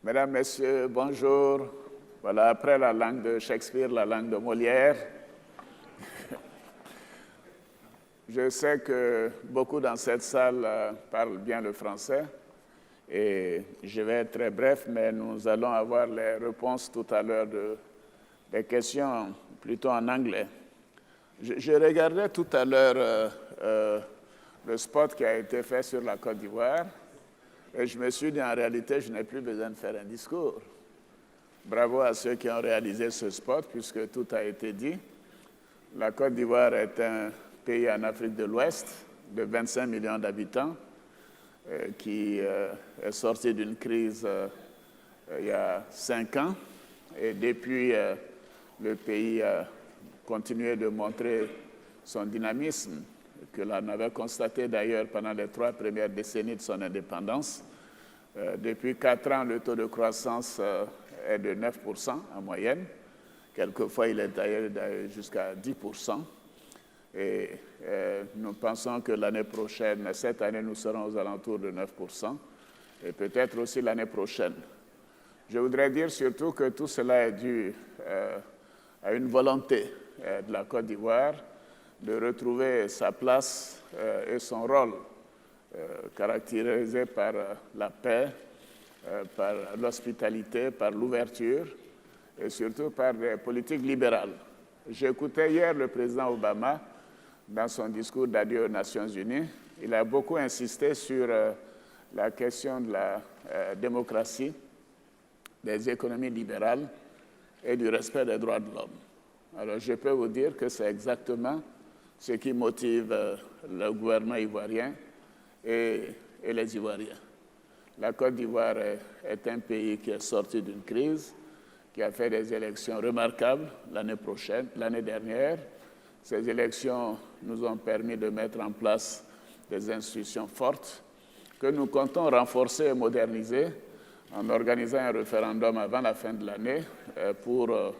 Mesdames, Messieurs, bonjour. Voilà, après la langue de Shakespeare, la langue de Molière. Je sais que beaucoup dans cette salle parlent bien le français et je vais être très bref, mais nous allons avoir les réponses tout à l'heure des questions plutôt en anglais. Je regardais tout à l'heure le spot qui a été fait sur la Côte d'Ivoire et je me suis dit en réalité, je n'ai plus besoin de faire un discours. Bravo à ceux qui ont réalisé ce spot puisque tout a été dit. La Côte d'Ivoire est un pays en Afrique de l'Ouest de 25 millions d'habitants qui est sorti d'une crise il y a 5 ans et depuis le pays a continué de montrer son dynamisme que l'on avait constaté d'ailleurs pendant les 3 premières décennies de son indépendance. Depuis 4 ans, le taux de croissance est de 9% en moyenne. Quelquefois, il est d'ailleurs jusqu'à 10%. Et nous pensons que l'année prochaine, cette année, nous serons aux alentours de 9%, et peut-être aussi l'année prochaine. Je voudrais dire surtout que tout cela est dû à une volonté de la Côte d'Ivoire de retrouver sa place et son rôle, caractérisé par la paix, par l'hospitalité, par l'ouverture, et surtout par des politiques libérales. J'écoutais hier le président Obama dans son discours d'adieu aux Nations Unies. Il a beaucoup insisté sur la question de la démocratie, des économies libérales et du respect des droits de l'homme. Alors je peux vous dire que c'est exactement ce qui motive le gouvernement ivoirien et les Ivoiriens. La Côte d'Ivoire est un pays qui est sorti d'une crise, qui a fait des élections remarquables l'année dernière. Ces élections nous ont permis de mettre en place des institutions fortes que nous comptons renforcer et moderniser en organisant un référendum avant la fin de l'année pour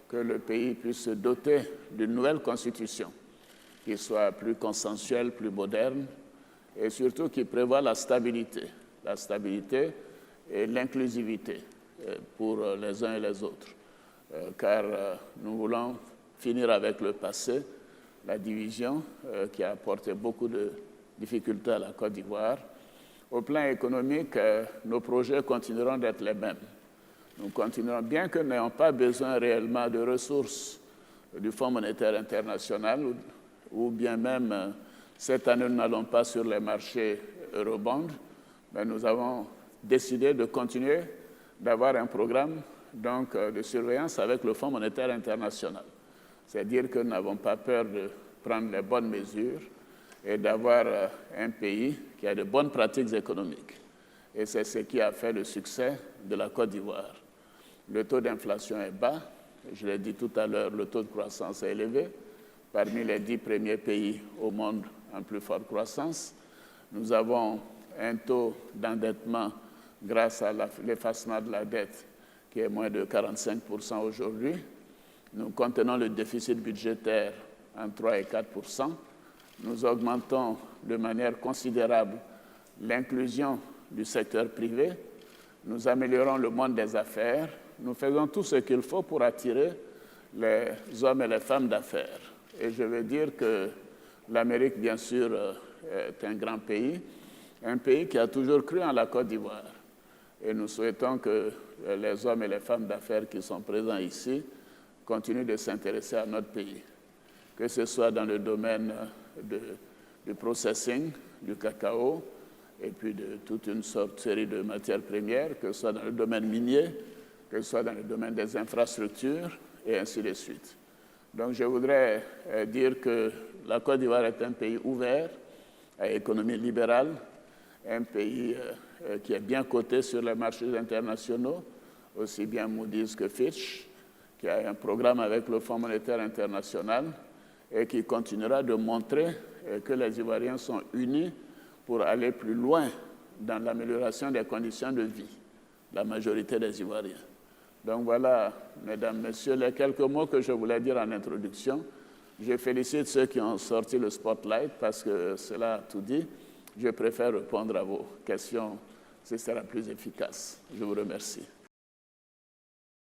que le pays puisse se doter d'une nouvelle constitution qui soit plus consensuelle, plus moderne et surtout qui prévoit la stabilité et l'inclusivité pour les uns et les autres, car nous voulons finir avec le passé, la division qui a apporté beaucoup de difficultés à la Côte d'Ivoire. Au plan économique, nos projets continueront d'être les mêmes. Nous continuerons, bien que nous n'ayons pas besoin réellement de ressources du Fonds monétaire international, ou bien même cette année nous n'allons pas sur les marchés eurobonds, mais nous avons décidé de continuer d'avoir un programme donc, de surveillance avec le Fonds monétaire international. C'est-à-dire que nous n'avons pas peur de prendre les bonnes mesures et d'avoir un pays qui a de bonnes pratiques économiques. Et c'est ce qui a fait le succès de la Côte d'Ivoire. Le taux d'inflation est bas. Je l'ai dit tout à l'heure, le taux de croissance est élevé. Parmi les 10 premiers pays au monde en plus forte croissance, nous avons un taux d'endettement grâce à l'effacement de la dette qui est moins de 45% aujourd'hui. Nous contenons le déficit budgétaire en 3 et 4%. Nous augmentons de manière considérable l'inclusion du secteur privé. Nous améliorons le monde des affaires. Nous faisons tout ce qu'il faut pour attirer les hommes et les femmes d'affaires. Et je veux dire que l'Amérique, bien sûr, est un grand pays, un pays qui a toujours cru en la Côte d'Ivoire. Et nous souhaitons que les hommes et les femmes d'affaires qui sont présents ici continuent de s'intéresser à notre pays, que ce soit dans le domaine du processing, du cacao, et puis de toute une série de matières premières, que ce soit dans le domaine minier, que ce soit dans le domaine des infrastructures, et ainsi de suite. Donc je voudrais dire que la Côte d'Ivoire est un pays ouvert à l'économie libérale, un pays qui est bien coté sur les marchés internationaux, aussi bien Moody's que Fitch, qui a un programme avec le Fonds monétaire international et qui continuera de montrer que les Ivoiriens sont unis pour aller plus loin dans l'amélioration des conditions de vie, la majorité des Ivoiriens. Donc voilà, mesdames, messieurs, les quelques mots que je voulais dire en introduction. Je félicite ceux qui ont sorti le spotlight parce que cela a tout dit. Je préfère répondre à vos questions ce sera plus efficace. Je vous remercie.